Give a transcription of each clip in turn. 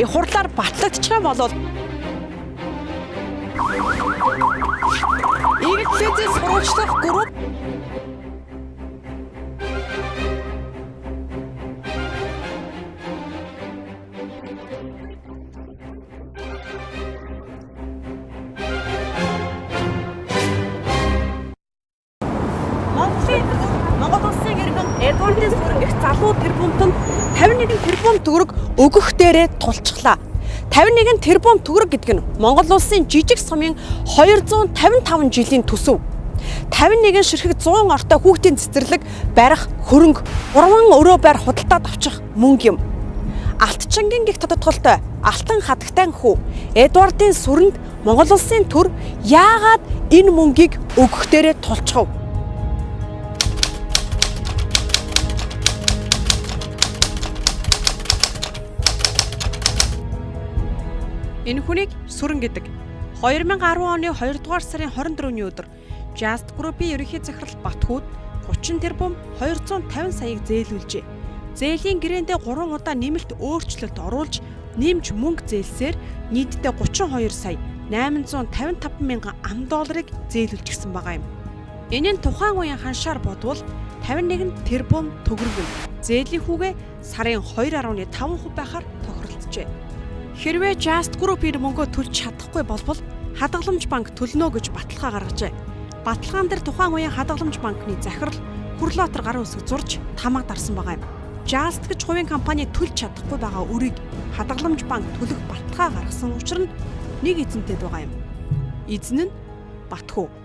их хурлаар батлагдчих юм бол Иргэдийн сурвалжлах групп Монгол улсын иргэн Эдвардын сүрэн их залуу тэрбумтанд 51 тэрбум төгрөг өгөх дээрээ тулчглаа. 51 тэрбум төгрөг гэдэг нь Монгол улсын жижиг сумын 255 жилийн төсөв. 51 ширхэг 100 ортой хүүхдийн цэцэрлэг барих хөрөнгө 3 өрөө байр худалдаад авчих мөнгө юм. Алтчангийн гих тодотголтой алтан хадагтай хүү Эдвардын сүрэнд Монгол улсын төр яагаад энэ мөнгийг өгөх дээрээ тулчгав? Энэ хүнийг сүрэн гэдэг. 2010 оны 2 дугаар сарын 24-ний өдөр Just Group-ийн ерөнхий захирал Батхууд 30 тэрбум 250 саяыг зээлүүлжээ. Зээлийн гэрээндээ 3 удаа нэмэлт өөрчлөлт оруулж, нэмж мөнгө зээлсээр нийтдээ 32 сая 855 мянган $. Зээлүүлчихсэн байгаа юм. Энэ нь тухайн үеийн ханшаар бодвол 51 тэрбум төгрөг юм. Зээлийн хүүгээ сарын 2.5% байхаар тохиролцжээ. Хэрвээ Just Group энэ мөнгөө төлж чадахгүй болбол Хадгаламж банк төлнө гэж баталгаа гаргажээ. Баталгаан дээр тухайн үеийн Хадгаламж банкны захирал Хүрлотер гарын үсэг зурж тамга дарсан байгаа юм. Just гэж хувийн компани төлж чадахгүй байгаа үрийг Хадгаламж банк төлөх баталгаа гаргасан учраас нэг эзэнтэй байгаа юм. Эзэн нь Батхүү.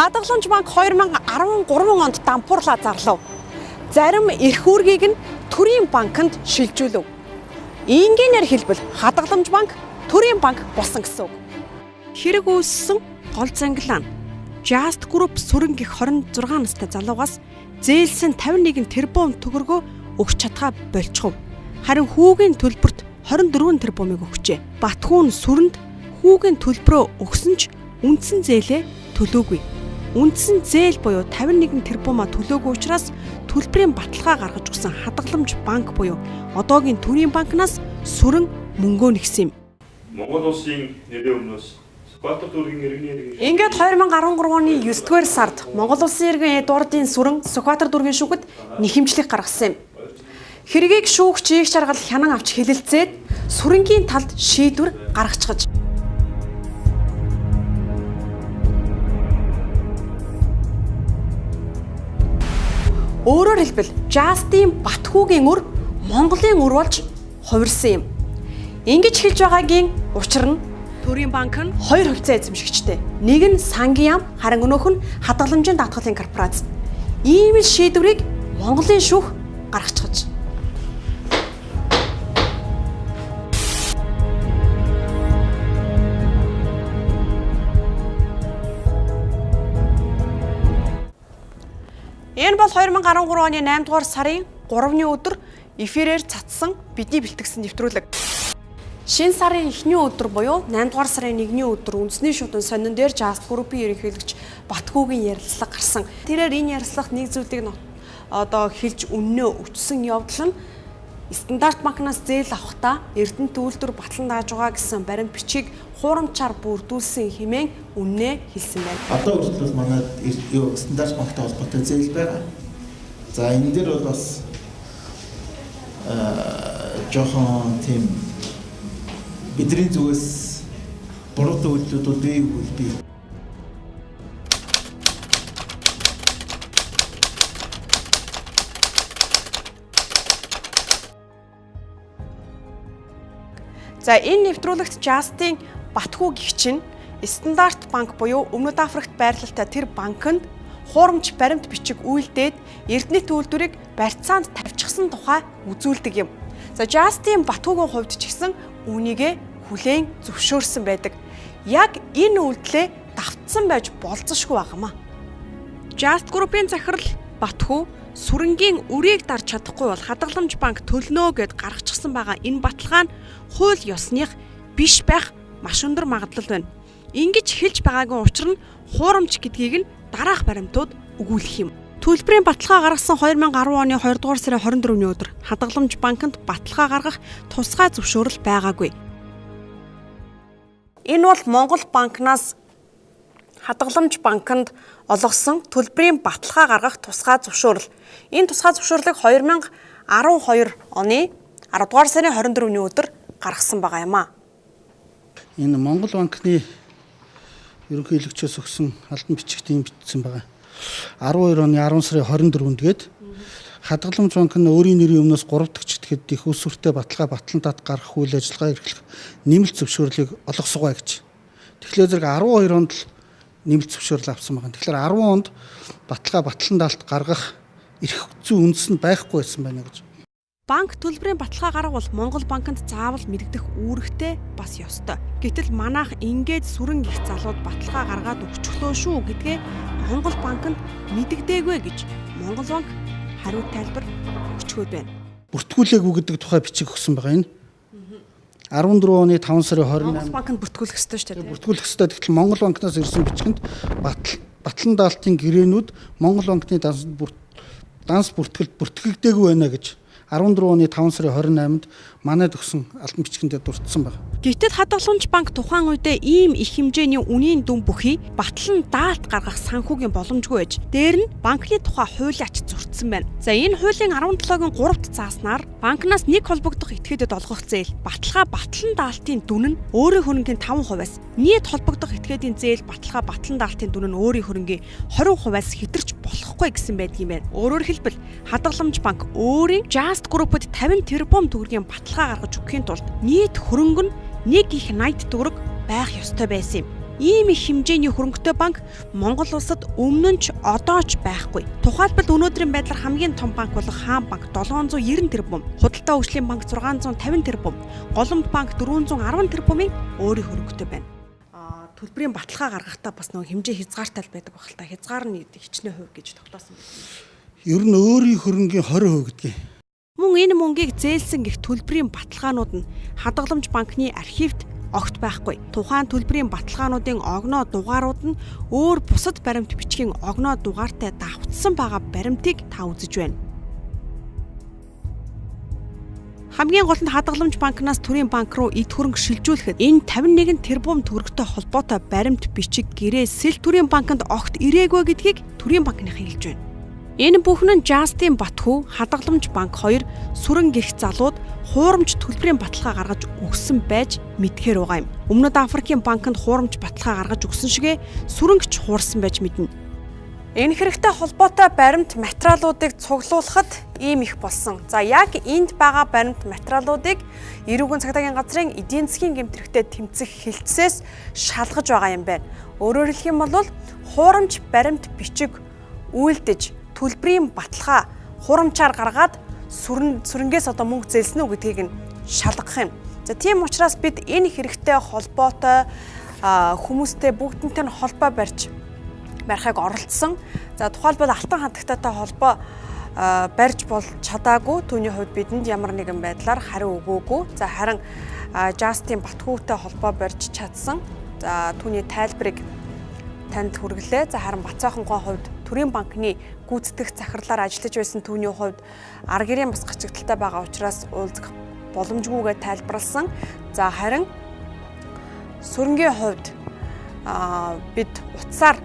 Хадгаламж банк 2013 онд дампуурлаа зарлав. Зарим эрх үүргийг нь төрийн банкнд шилжүүлв. Энгийнээр хэлбэл Хадгаламж банк төрийн банк болсон гэсэн үг. Хэрэг үүссэн гол зангилаа нь Just Group сүрэн гих 26 настай залуугаас зээлсэн 51 тэрбум төгрөгөө өгч чадхаа болчихов. Харин хүүгийн төлбөрт 24 тэрбумыг өгчээ. Батхүүн сүрэнд хүүгийн төлбөрөө өгсөн ч үндсэн зээлээ төлөөгүй. Үндсэн зээл буюу 51 тэрбумаа төлөөгүй учраас төлбөрийн баталгаа гаргаж өгсөн Хадгаламж банк буюу одоогийн төрийн банкнаас сүрэн мөнгөө нэгсэн юм. Монгол улсын нэрийн өмнөөс Сүхбаатар дүүргийн иргэний нэг Ингээд 2013 оны 9-р сард Монгол улсын иргэн Эдвардын сүрэн Сүхбаатар дүүргийн шүүхэд нэхэмжлэх гаргасан юм. Хэргийг шүүгч Ийх Жаргал хянан авч хэлэлцээд сүрэнгийн талд шийдвэр гаргачихж өөрөөр хэлбэл Just-ийн Батхүүгийн үр Монголын үр болж хувирсан юм. Ингэж хэлж байгаагийн учир нь төрийн банк нь 2 хувьцаа эзэмшигчтэй. Нэг нь сангийн яам, харин өнөөх нь хадгаламжийн даатгалын корпорац. Ийм л шийдвэрийг Монголын шүүх гаргачихж. Энэ бол 2013 оны 8 дугаар сарын 3-ны өдөр эфирээр цацсан бидний бэлтгэсэн нэвтрүүлэг. Шинэ сарын эхний өдөр буюу 8 дугаар сарын 1-ний өдөр үндэсний шүтэн сонин дээр Just Group-ийн ерөнхийлөгч Батхүүгийн ярилцлага гарсан. Тэрээр энэ ярилцлагт нэг зүйлийг хэлж үннээ өчсөн явдал нь стандарт банкнаас зээл авахдаа Эрдэнэт үйлдвэр батлан дааж байгаа гэсэн баримт бичгийг хуурамчаар бүрдүүлсэн хэмээн үннээ хэлсэн байна. Одоо хүртэл манайд стандарт банктай холбоотой зээл байгаа. За энэ дээр бол бас жохон тийм бидний зүгээс буруутай үйлдэлүүд бий. За энэ нэвтрүүлэгт Just-ийн Батхүү гихчин стандарт банк буюу Өмнөд Африкт байрлалтай тэр банкнд хуурамч баримт бичиг үйлдээд Эрдэнэт үйлдвэрийг барьцаанд тавьчихсан тухай үзүүлдэг юм. За Just-ийн Батхүүгийн хувьд ч гэсэн үүнийгээ хүлээн зөвшөөрсөн байдаг. Яг энэ үйлдэлээ давтсан байж болзошгүй байгаамаа. Just Group-ийн захирал Батхүү сүрэнгийн үрийг дарж чадахгүй бол Хадгаламж банк төлнө гэд гаргачихсан байгаа энэ баталгаа нь хууль ёсных биш байх маш өндөр магадлал байна. Ингэж хэлж байгаагийн учир нь хуурамч гэдгийг нь дараах баримтууд өгүүлэх юм. Төлбөрийн баталгаа гаргасан 2010 оны 2 дугаар сарын 24-ний өдөр Хадгаламж банкнд баталгаа гаргах тусгай зөвшөөрөл байгаагүй. Энэ бол Монгол банкнаас Хадгаламж банкнд олгосон төлбөрийн баталгаа гаргах тусгай зөвшөөрөл. Энэ тусгай зөвшөөрлийг 2012 оны 10 дугаар сарын 24-ний өдөр гаргасан байгаа юм а. Энэ Монгол банкны ерөнхийлөгчөөс өгсөн албан бичигт ийм бичсэн байгаа. 12 оны 10 сарын 24-нд гээд Хадгаламж банк нь өөрийн нэрийн өмнөөс 3 дахь этгээд их усүртэй баталгаа батлантад гаргах үйл ажиллагаа эрхлэх нэмэлт зөвшөөрлийг олгосгоо гэж. Тэгэхээр зэрэг 12 онд л нэмэлт зөвшөөрөл авсан байгаа. Тэгэхээр 10 онд баталгаа батлантад гаргах эрх зүйн үндэс нь байхгүй байсан байна гэж. Банк төлбөрийн баталгаа гаргавал Монгол банкнд заавал мэддэх үүрэгтэй бас ёстой. Гэтэл манайх ингээд сүрэн их залууд баталгаа гаргаад өгчлөө шүү гэдгээ Монгол банкнд мэддэгдээгүй гэж Монгол банк хариу тайлбар өгчгөөд байна. Бүртгүүлээгүй гэдэг тухай бичиг өгсөн байгаа энэ. 14 оны 5 сарын 28-нд Монгол банкнд бүртгүүлэх ёстой шүү дээ. Бүртгүүлэх ёстой. Тэгтэл Монгол банкнаас ирсэн бичгэнд батлан даалтын гэрээнүүд Монгол банкны данс бүртгэлд бүртгэгдээгүй байна гэж 14 оны 5 сарын 28-нд манайд өгсөн албан бичгэндээ дурдсан байна. Гэвч Хадгаламж банк тухайн үедээ ийм их хэмжээний үнийн дүн бүхий батлан даалт гаргах санхүүгийн боломжгүй байж. Дээр нь банкны тухай хуулиач зурдсан байна. За энэ хуулийн 17-гийн 3-т зааснаар банкнаас нэг холбогдох этгээдэд олгох зээл баталгаа батлан даалтын дүн нь өөрийн хөрөнгийн 5%-аас нийт холбогдох этгээдийн зээл баталгаа батлан даалтын дүн нь өөрийн хөрөнгийн 20%-аас хэтэрч болохгүй гэсэн байдгийн байна. Өөрөөр хэлбэл Хадгаламж банк өөрийн Just Group-д 50 тэрбум төгрөгийн баталгаа гаргаж өгөхийн тулд нийт хөрөнгө нь 1 их 80 төгрөг байх ёстой байсан юм. Ийм их хэмжээний хөрөнгөтэй банк Монгол улсад өмнө нь ч одоо ч байхгүй. Тухайлбал өнөөдрийн байдлаар хамгийн том банк болох Хаан банк 790 тэрбум, Худалдаа хөгжлийн банк 650 тэрбум, Голомт банк 410 тэрбумын өөрийн хөрөнгөтэй байна. Төлбөрийн баталгаа гаргахдаа бас нэг хэмжээ хязгаартай байдаг байх л та. Хязгаар нь хичнээн хувь гэж тогтоосон байна. Ер нь өөрийн хөрөнгийн 20% гэдгийг. Мөн энэ мөнгийг зээлсэн гэх төлбөрийн баталгаанууд нь Хадгаламж банкны архивт огт байхгүй. Тухайн төлбөрийн баталгаануудын огноо дугаарууд нь өөр бусад баримт бичгийн огноо дугаартай давтсан байгаа баримтыг та үзэж байна. Хамгийн гол нь Хадгаламж банкнаас төрийн банк руу эд хөрөнгө шилжүүлэхэд энэ 51 тэрбум төгрөгтэй холбоотой баримт бичиг гэрээ сэл төрийн банкнд огт ирээгүй гэдгийг төрийн банкны хэлж байна. Энэ бүхэн нь Justийн Батхүү, Хадгаламж банк 2 сүрэн гих залууд хуурамч төлбөрийн баталгаа гаргаж өгсөн байж мэдгээр байгаа юм. Өмнөд Африкийн банкнд хуурамч баталгаа гаргаж өгсөн шигэ сүрэнгч хуурсан байж мэднэ. Энэ хэрэгтэй холбоотой баримт материалуудыг цуглуулахад ийм их болсон. За яг энд байгаа баримт материалуудыг эрүүгийн цагдаагийн газрын эдийн засгийн гэмтрэхтэй тэмцэх хэлтсээс шалгаж байгаа юм байна. Өөрөөр хэлэх юм бол хуурамч баримт бичиг үйлдэж төлбөрийн баталгаа хуурамчаар гаргаад сүрэнгээс одоо мөнгө зээлсэн үү гэдгийг нь шалгах юм. За тийм учраас бид энэ хэрэгтэй холбоотой хүмүүстэй бүгднтэй нь холбоо барихыг оролдсон. За тухайлбал Алтан хатагтайтай холбоо барьж бол чадаагүй. Түүний хувьд бидэнд ямар нэгэн байдлаар хариу өгөөгүй. За харин Justийн Батхүүтэй холбоо барьж чадсан. За түүний тайлбарыг танд хүргэлээ. За харин Бацаахан хувьд төрийн банкны гүйцэтгэх захирлаар ажиллаж байсан түүний хувьд арга гэрийн бас гацэгдaltaй байгаа учраас уулзах боломжгүйгээ тайлбарлсан. За харин сүрэнгийн хувьд бид утсаар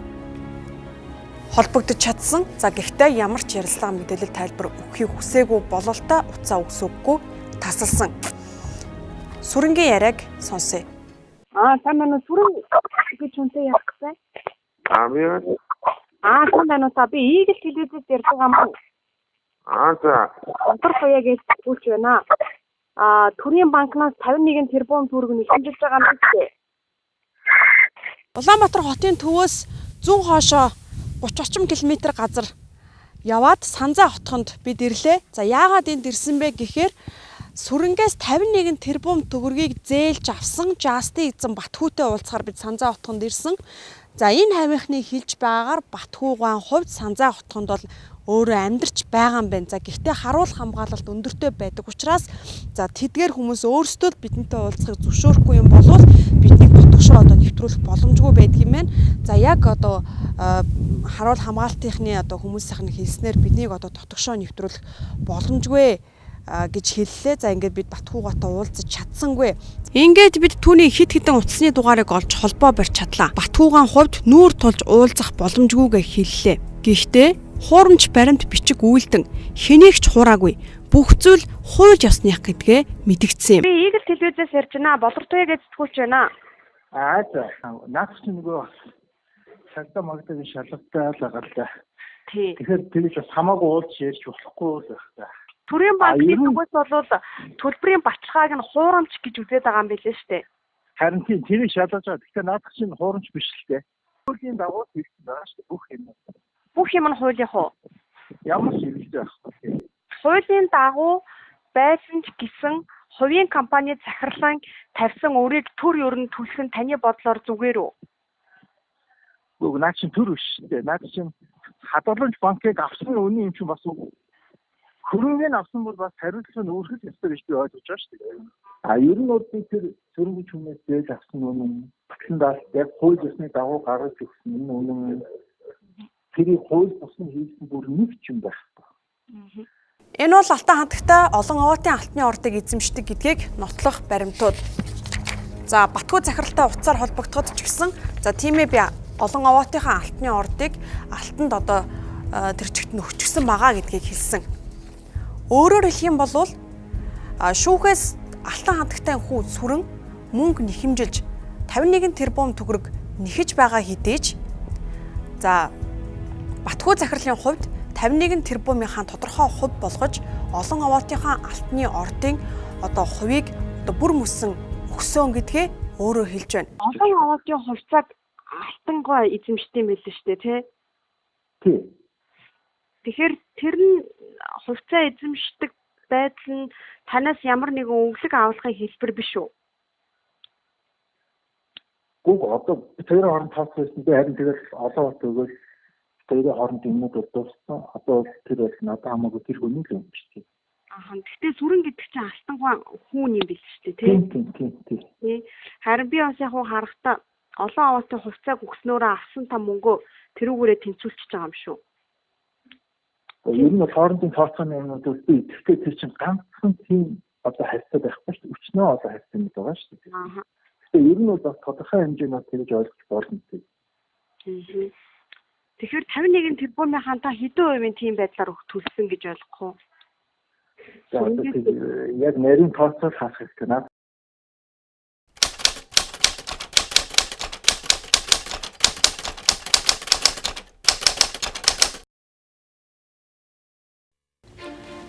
холбогдож чадсан. За гэхдээ ямар ч ярилцлага мэдээлэл тайлбар өгөхийг хүсээгүй бололтой утсаа өгсөөггүй тасалсан. Сүрэнгийн яриаг сонсъё. Сайн байна уу? Сүрэн гэж хүнтэй яахгүй. Сайн байна уу? Би Eagle телевизэд ярьж байгаа юм. За. Онтор соёо гэж үүсч байна. Төрийн банкнаас 51 тэрбум төгрөг нөхөмжилж байгаа юм гэсэн. Улаанбаатар хотын төвөөс зүүн хоошоо 30 орчим км газар яваад Санзаа хотхонд бид ирлээ. За яагаад энд ирсэн бэ гэхээр сүрэнгээс 51 тэрбум төгрөгийг зээлж авсан Justийн эзэн Батхүүтэй уулзахаар бид Санзаа хотхонд ирсэн. За энэ хамийнхны хэлж байгаагаар Батхүүгаан хувьд Санзаа хотхонд бол өөрөө амьдарч байгаа юм байна. За гэхдээ харуул хамгаалалт өндөртэй байдаг учраас за тэдгээр хүмүүс өөрсдөө бидэнтэй уулзахыг зөвшөөрөхгүй юм болвол бидний ботгошоо одоо нэвтрүүлэг нэвтрүүлэх боломжгүй байдаг юм байна. За яг одоо харуул хамгаалтынхны одоо хүмүүсийн хэлснээр биднийг одоо дотгошоо нэвтрүүлэх боломжгүй гэж хэллээ. За ингээд бид Батхуугаатай уулзаж чадсангүй. Ингээд бид түүний хит хитэн утасны дугаарыг олж холбоо барьж чадлаа. Батхуугаан хувьд нүүр тулж уулзах боломжгүйгээ хэллээ. Гэхдээ хуурамч баримт бичиг үйлдэн хэнийг ч хураагүй. Бүх зүйл хууль ёсных гэдгээ мэдгдсэн юм. Би Eagle телевизээс ярьж байна. Болортуяг эзэтгүүлж байна. За наач нөгөө цагтаа магадгүй шалгалтай л байгаа л да. Тий. Тэгэхээр тэгж бас хамаагүй уулж ярьж болохгүй л байх та. Төрийн банкны зүгээс бол төлбөрийн баталгааг нь хуурамч гэж үзээд байгаа юм билээ шүү дээ. Харин тийм тэрийг шалгаж байгаа. Тэгэхээр наач чинь хуурамч биш л дээ. Хуулийн дагуу хийсэн байгаа шүү дээ бүх юм. Бүх юм нь хуулийн хуу. Ямар ч хэрэгтэй байхгүй. Хуулийн дагуу байсан ч гэсэн хувийн компани захирлан тавьсан өрийг төр ерөн төлөх нь таны бодлоор зүгээр үү? Үгүй наач чинь төр биш шүү дээ. Наач чинь хадгаламж банкыг авсан үнийн юм чинь бас хөрөнгөний авсан бол бас хариуцлага нь өөрчлөлт ёстой гэж би ойлгож байгаа шүү дээ. Ер нь бол би тэр хөрөнгөч хүмүүс дээд авсан үнэн батландаас яг хууль ёсны дагуу гаргаж өгсөн үнэн тэрийг хууль бусны хийсэн бүр нэг ч юм байхгүй. Энэ бол алтан хандагтай олон овоотын алтны ордыг эзэмшдэг гэдгийг нотлох баримтууд. За Батхуу захиралтай утсаар холбогдоход ч гэсэн за тиймээ би олон овоотынхаа алтны ордыг алтанд одоо тэр чигт нөхчихсөн байгаа гэдгийг хэлсэн. Өөрөөр хэлэх юм бол шүүхээс алтан хандагтай хүү сүрэн мөнгө нэхэмжилж 51 тэрбум төгрөг нэхэж байгаа хэдий ч за Батхуу захирлын хувьд 51 тэрбумынхаа тодорхой хувь болгож олон овоотынхаа алтны ордын одоо хувийг одоо бүр мөсөн өгсөн гэдгээ өөрөө хэлж байна. Олон овоотын хувьцааг алтангой эзэмшдэг юм билээ шүү дээ, тий? Тэгэхээр тэр нь хувьцаа эзэмшдэг байдал нь танаас ямар нэгэн өглөг авалгын хэлбэр биш үү? Гүг одоо тэр хооронд тооцсон би харин тэгэл олон бот өгөөл тэрийн хооронд юмнууд дууссан. Одоо тэр бол надад хамаагүй тэр хүний л юм шүү дээ. Гэхдээ сүрэн гэдэг чинь алтангой хүн юм биш шүү дээ, тий? Тий. Харин би бас яг харахтаа олон овоотын хувьцааг өгснөөрөө авсан та мөнгөө тэрүүгээрээ тэнцүүлчихэж байгаа юм шүү. Ер нь хоорондын тооцооны юмнууд би идэвхтэй тэр чинь ганцхан тийм одоо харьцаа байхгүй шүү дээ. Өчнөө одоо харьцаа юм байгаа шүү дээ. Гэхдээ ер нь бол бас тодорхой хэмжээнд тэрж ойлгох болно тийм. Тэгэхээр 51 тэрбумын ханта хэдэн хувийн тийм байдлаар төлсөн гэж ойлгох уу? За яг нарийн тооцоол хаах хэрэгтэй наа.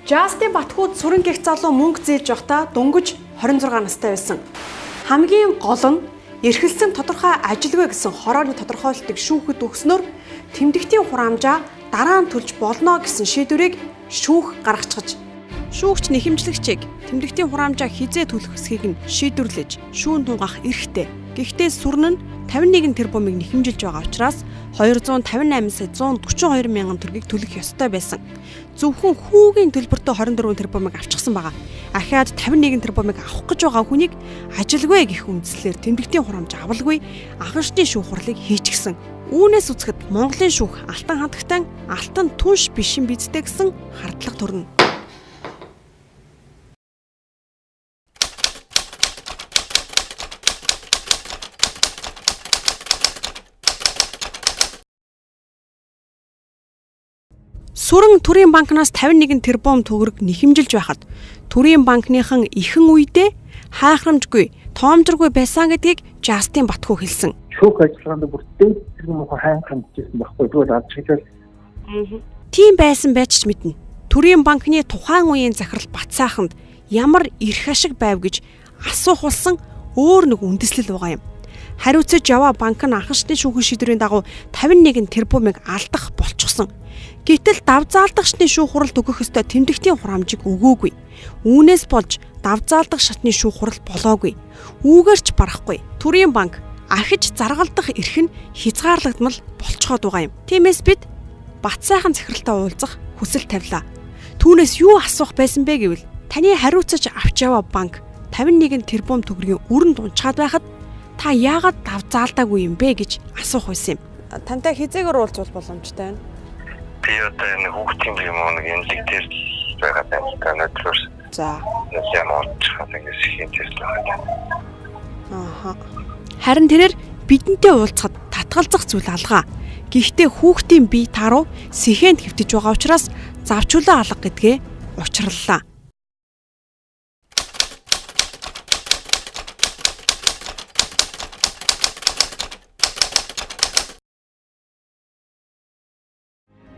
Жастин Батхууд сүрэн гих залуу мөнгө зээлж явахдаа дөнгөж 26 настай байсан. Хамгийн гол нь эрхэлсэн тодорхой ажилгүй гэсэн хорооны тодорхойлолтыг шүүхэд өгснөөр тэмдэгтийн хураамжаа дараа нь төлж болно гэсэн шийдвэрийг шүүх гаргачихж шүүгч нэхэмжлэгчийг тэмдэгтийн хураамжаа хизээ төлөх эсхийг нь шийдвэрлэж шүүн тунгаах эрхтэй. Гэхдээ сүрэн нь 51 тэрбумыг нэхэмжилж байгаа учраас 258 сая 142 мянган төгрөгийг төлөх ёстой байсан. Зөвхөн хүүгийн төлбөртөө 24 тэрбумыг авчихсан байгаа. Ахаад 51 тэрбумыг авах гэж байгаа хүнийг ажилгүй гэх үндслээр тэмдэгтийн хураамж авалгүй анхны шүүх хурлыг хийчихсэн. Үүнээс үзэхэд Монголын шүүх алтан хандагтай алтан түнш биш юм бидтэй гэсэн хардлага төрнө. Сүрэн Төрийн банкнаас 51 тэрбум төгрөг нэхэмжилж байхад Төрийн банкныхан ихэн үедээ хайхрамжгүй, тоомжиргүй байсан гэдгийг Жастин Батхуу хэлсэн. Шүүх ажиллагаанд бүртээ тэр мохоо хайхрамж хийсэн байхгүй зүгээр авч хэлээ. Тийм байсан байж ч мэднэ. Төрийн банкны тухайн үеийн захирал Батсайханд ямар эрх ашиг байв гэж асуух болсон өөр нэг үндэслэл байгаа юм. Хариуцаж яваа банк нь анхны шүүхийн шийдвэрийн дагуу 51 тэрбумыг алдах болчихсон. Гэтэл давзаалдагчны шүүх хуралд өгөх ёстой тэмдэгтийн хураамжийг өгөөгүй. Үүнээс болж давзаалдах шатны шүүх хурал болоогүй. Үүгээрч барахгүй. Төрийн банк ахиж заргалдах эрх нь хязгаарлагдмал болцоход байгаа юм. Тиймээс бид Батсайхан захиралтай уулзах хүсэл тавилаа. Түүнээс юу асуух байсан бэ гэвэл таны хариуцаж авч яваа банк 51 тэрбум төгрөгийн өрөнд унчаад байхад та яагаад заалдаагүй юм бэ гэж асуух байсан юм. Тантай хизээгээр уулзвал боломжтой байна. Би одоо энэ хүүхдийн юм уу нэг эмнэлэг дээр байгаа байна. Өдрөөс. За. Яам олчихсан нэг хэсгийн тест байгаа. Ааха. Харин тэрээр бидэнтэй уулзахад татгалзах зүйл алгаа. Гэхдээ хүүхдийн бие та руу сэхэнд хэвтэж байгаа учраас завчуулаа алга гэдгээ учрлалаа.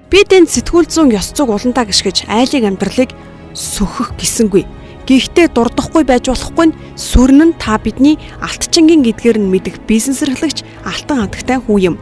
Бид энэ сэтгүүл зүүн ёс зүйг улантаа гიშгэж айлын амьдралыг сөхөх гисэнгүй. Гэхдээ дурдахгүй байж болохгүй нь сүрэн нь та бидний алтчингийн гэдгээр нь мэдэх бизнес эрхлэгч Алтан хатагтай хүү юм.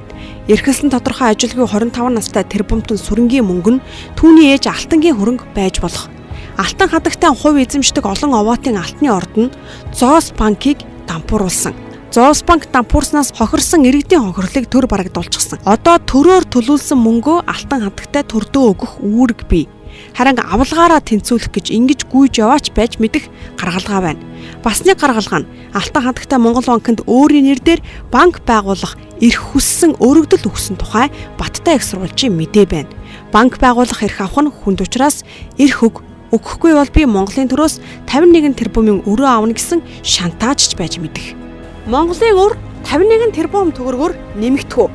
Эрхэлсэн тодорхой ажилгүй 25 настай тэр бумтан сүрэнгийн мөнгө нь түүний ээж Алтангийн хөрөнгө байж болох. Алтан хатагтай хувь эзэмшдэг олон овоотын алтны орд нь Зоос банкыг дампууруулсан. Зоос банк дампуурснаас хохирсон иргэдийн хохирлыг төр барагдуулчихсан. Одоо төрөөр төлүүлсэн мөнгөө Алтан хатагтай төрдөө өгөх үүрэг бий. Харин авалгаараа тэнцвүүлэх гэж ингэж гүйж яваач байж мэдэх гаргалгаа байна. Бас нэг гаргалгаа нь Алтан хатагтай Монгол банкнд өөрийн нэрээр банк байгуулах эрх хүссэн өргөдөл өгсөн тухай Баттай их сурвалжийн мэдээ байна. Банк байгуулах эрх авах нь хүнд учраас эрх өгөхгүй бол би Монголын төрөөс 51 тэрбумын өрөө авна гэсэн шантаажч байж мэдэх. Монголын өр 51 тэрбум төгрөгөөр нэмэгдэхүү.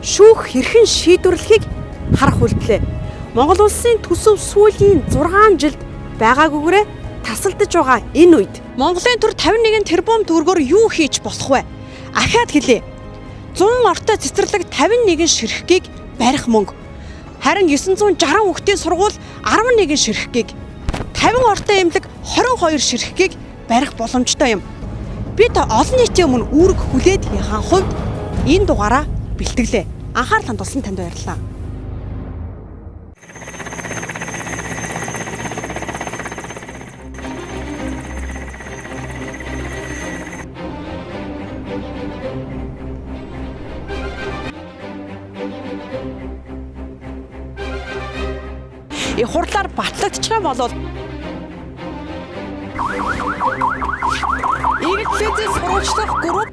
Шүүх хэрхэн шийдвэрлэхийг харах үйлдэлээ. Монгол улсын төсөв сүүлийн 6 жилд байгаагүйгээрээ тасалдаж байгаа энэ үед Монголын төр 51 тэрбум төгрөгөөр юу хийж болох вэ? Ахаад хэлье. 100 ортой цэцэрлэг 51 ширхгийг барих мөнгө. Харин 960 хүүхдийн сургууль 11 ширхгийг, 50 ортой эмнэлэг 22 ширхгийг барих боломжтой юм. Бид олон нийтийн өмнө үүрэг хүлээд яхан хувьд энэ дугаараа бэлтгэлээ. Анхаарал хандуулсан танд баярлалаа. Хурлаар батлагдчих юм бол Иргэдийн сурвалжлах групп